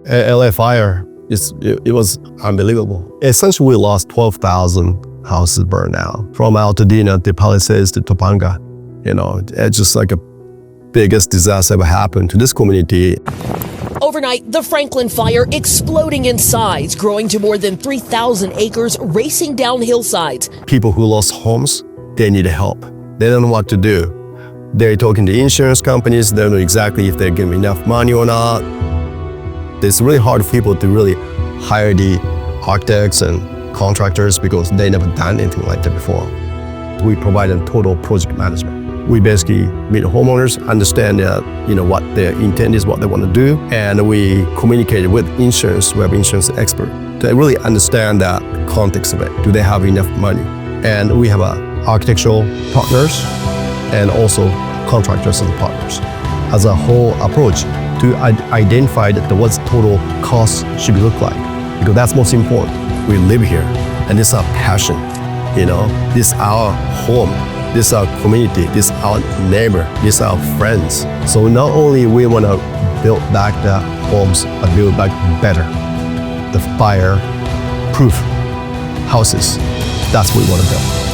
LA fire, it was unbelievable. Essentially, we lost 12,000 houses burned out. From Altadena to Palisades to Topanga. It's just like a biggest disaster ever happened to this community. Overnight, the Franklin fire exploding in size, growing to more than 3,000 acres, racing down hillsides. People who lost homes, they need help. They don't know what to do. They're talking to insurance companies. They don't know exactly if they're giving enough money or not. It's really hard for people to really hire the architects and contractors because they never done anything like that before. We provide them total project management. We basically meet homeowners, understand what their intent is, what they want to do, and we communicate with insurance. We have insurance expert to really understand the context of it. Do they have enough money? And we have architectural partners and also contractors and partners as a whole approach to identify what the total cost should look like, because that's most important. We live here, and this is our passion. This is our home. This is our community, this is our neighbor, this is our friends. So not only we want to build back the homes, but build back better, the fire-proof houses. That's what we want to build.